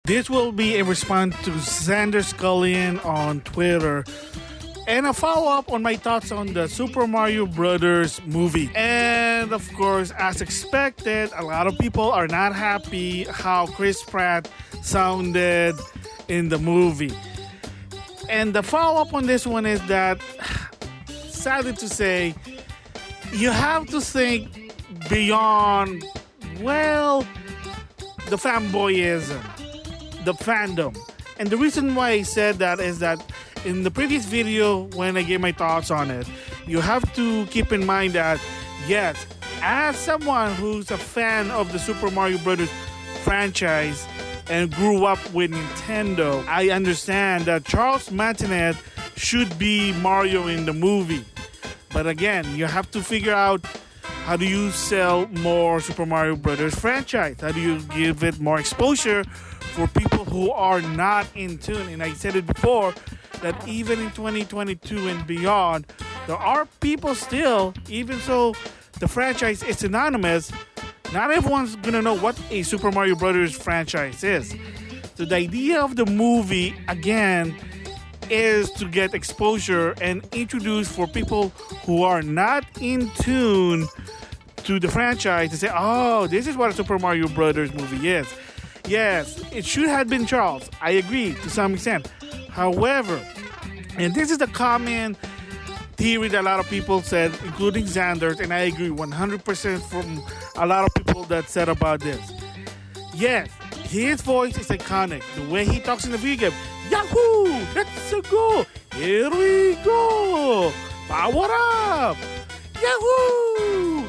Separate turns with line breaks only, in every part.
This will be a response to Xander Scullion on Twitter and a follow-up on my thoughts on the Super Mario Brothers movie. And of course, as expected, a lot of people are not happy how Chris Pratt sounded in the movie. And the follow-up on this one is that, sadly to say, you have to think beyond, well, the fanboyism, the fandom. And the reason why I said that is that in the previous video, when I gave my thoughts on it, you have to keep in mind that, yes, as someone who's a fan of the Super Mario Brothers franchise and grew up with Nintendo, I understand that Charles Martinet should be Mario in the movie. But again, you have to figure out, how do you sell more Super Mario Brothers franchise? How do you give it more exposure for people who are not in tune? And I said it before, that even in 2022 and beyond, there are people still, even so the franchise is anonymous, not everyone's gonna know what a Super Mario Brothers franchise is. So the idea of the movie, again, is to get exposure and introduce for people who are not in tune to the franchise to say, oh, this is what a Super Mario Brothers movie is. Yes, it should have been Charles. I agree to some extent. However, and this is the common theory that a lot of people said, including Xander, and I agree 100% from a lot of people that said about this. Yes, his voice is iconic. The way he talks in the video game, Yahoo! Let's go! Here we go! Power up! Yahoo!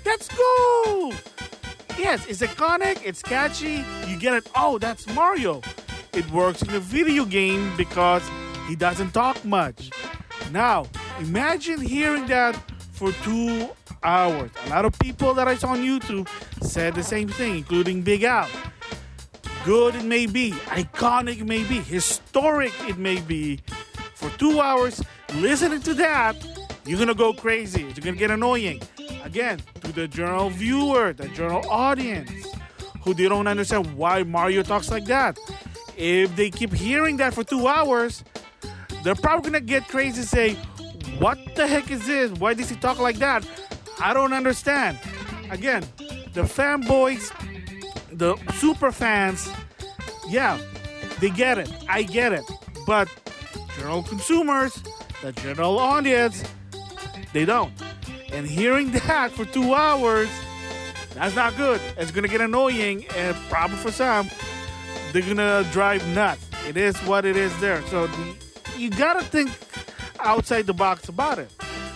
Let's go! Yes, it's iconic, it's catchy, you get it, oh, that's Mario. It works in the video game because he doesn't talk much. Now, imagine hearing that for 2 hours. A lot of people that I saw on YouTube said the same thing, including Big Al. Good it may be, iconic it may be, historic it may be. For 2 hours, listening to that, you're gonna go crazy. It's gonna get annoying. Again, to the general viewer, the general audience, who they don't understand why Mario talks like that. If they keep hearing that for 2 hours, they're probably gonna get crazy and say, what the heck is this? Why does he talk like that? I don't understand. Again, the fanboys, the super fans, yeah, they get it. I get it. But general consumers, the general audience, they don't. And hearing that for 2 hours, that's not good. It's going to get annoying, and probably for some, they're going to drive nuts. It is what it is there. So you got to think outside the box about it.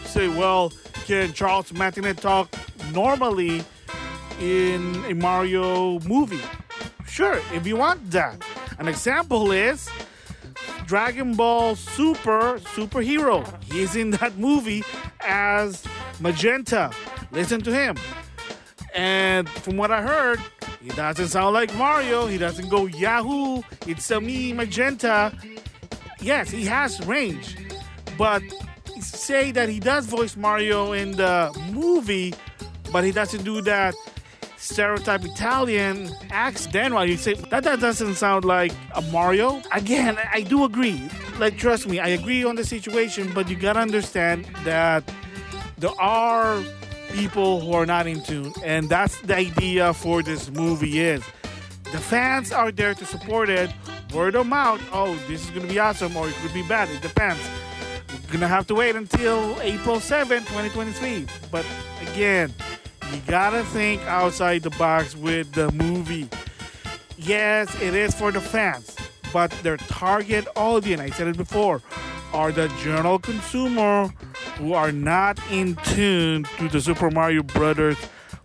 Say, well, can Charles Martinet talk normally in a Mario movie? Sure, if you want that. An example is Dragon Ball Superhero. He's in that movie as Magenta. Listen to him. And from what I heard, he doesn't sound like Mario. He doesn't go Yahoo, it's a me, Magenta. Yes, he has range. But say that he does voice Mario in the movie, but he doesn't do that stereotype Italian accent. While you say that doesn't sound like a Mario. Again, I do agree. Like, trust me, I agree on the situation, but you gotta understand that there are people who are not in tune, and that's the idea for this movie is the fans are there to support it. Word of mouth, oh, this is gonna be awesome, or it could be bad. It depends. We're gonna have to wait until April 7th, 2023. But again, you gotta think outside the box with the movie. Yes, it is for the fans, but their target audience, I said it before, are the general consumer who are not in tune to the Super Mario Brothers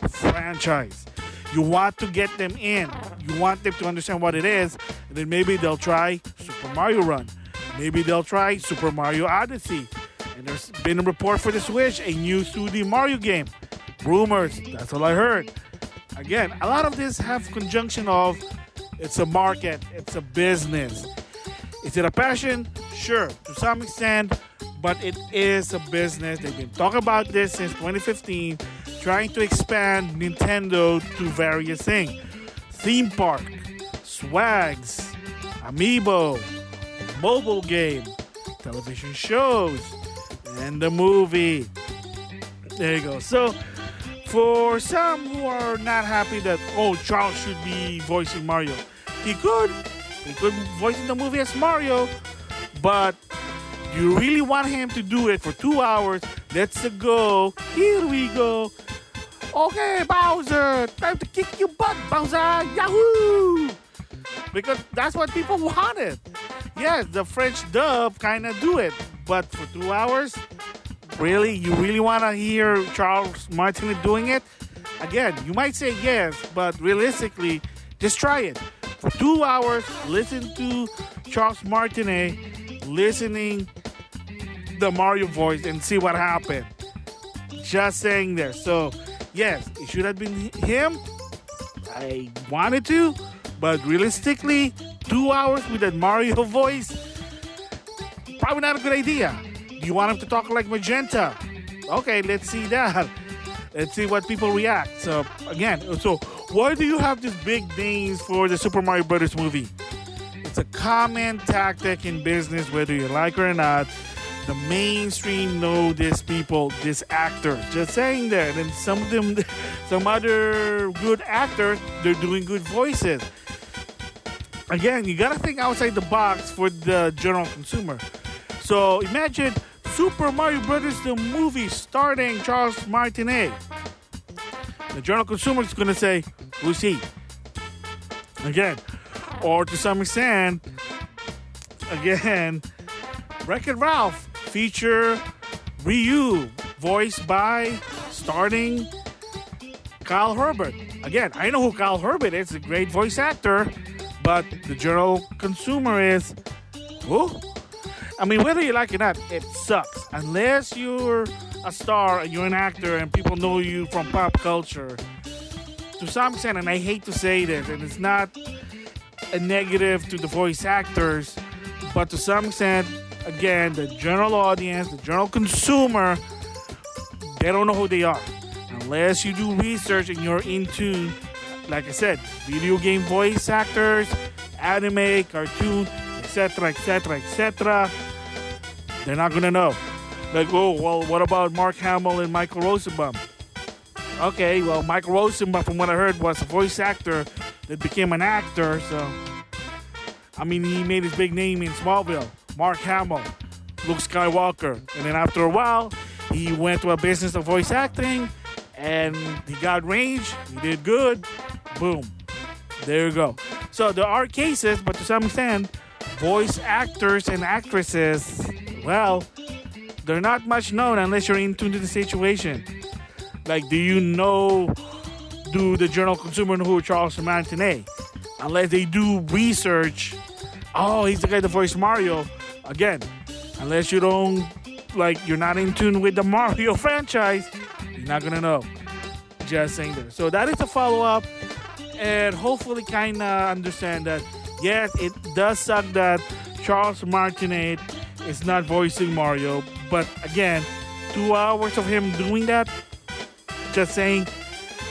franchise. You want to get them in. You want them to understand what it is, and then maybe they'll try Super Mario Run. Maybe they'll try Super Mario Odyssey. And there's been a report for the Switch, a new 2D Mario game. Rumors, that's all I heard. Again, a lot of this have conjunction of it's a market, it's a business. Is it a passion? Sure, to some extent, but it is a business. They've been talking about this since 2015, trying to expand Nintendo to various things. Theme park, swags, amiibo, mobile game, television shows, and the movie. There you go. So, for some who are not happy that, Charles should be voicing Mario, he could voice in the movie as Mario, but you really want him to do it for 2 hours? Let's go. Here we go. Okay, Bowser, time to kick your butt, Bowser. Yahoo! Because that's what people wanted. Yes, the French dub kind of do it, but for 2 hours, really? You really want to hear Charles Martinet doing it? Again, you might say yes, but realistically, just try it. For 2 hours, listen to Charles Martinet listening the Mario voice and see what happened. Just saying there. So, yes, it should have been him. I wanted to, but realistically, 2 hours with that Mario voice, probably not a good idea. Do you want him to talk like Magenta? Okay, let's see that. Let's see what people react. So, again, why do you have these big names for the Super Mario Brothers movie? It's a common tactic in business, whether you like it or not. The mainstream know these people, these actors. Just saying that. And some of them, some other good actors, they're doing good voices. Again, you gotta think outside the box for the general consumer. So imagine Super Mario Brothers, the movie starring Charles Martinet. The general consumer is gonna say, who's he? Again, or to some extent, again, Wreck-It Ralph feature Ryu, voiced by starring Kyle Herbert. Again, I know who Kyle Herbert is, a great voice actor, but the general consumer is, who? I mean, whether you like it or not, it sucks. Unless you're a star and you're an actor and people know you from pop culture. To some extent, and I hate to say this, and it's not a negative to the voice actors, but to some extent, again, the general audience, the general consumer, they don't know who they are. Unless you do research and you're in tune, like I said, video game voice actors, anime, cartoon, etc., etc., etc., they're not going to know. Like, what about Mark Hamill and Michael Rosenbaum? Okay, well, Michael Rosenbaum, from what I heard, was a voice actor that became an actor, so, I mean, he made his big name in Smallville. Mark Hamill, Luke Skywalker. And then after a while, he went to a business of voice acting, and he got range, he did good, boom. There you go. So there are cases, but to some extent, voice actors and actresses, well, they're not much known unless you're in tune to the situation. Like, do the general consumer know who Charles Martinet? Unless they do research, he's the guy that voiced Mario. Again, unless you don't, you're not in tune with the Mario franchise, you're not gonna know. Just saying there. So that is a follow-up, and hopefully kind of understand that, yes, it does suck that Charles Martinet is not voicing Mario, but again, 2 hours of him doing that, just saying,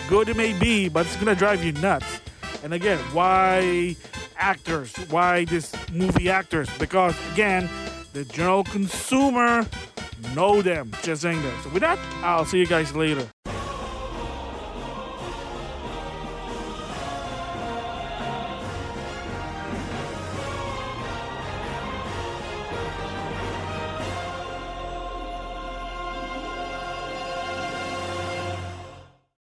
good it may be, but it's gonna drive you nuts. And again, why actors? Why this movie actors? Because again, the general consumer know them. Just saying that. So with that, I'll see you guys later.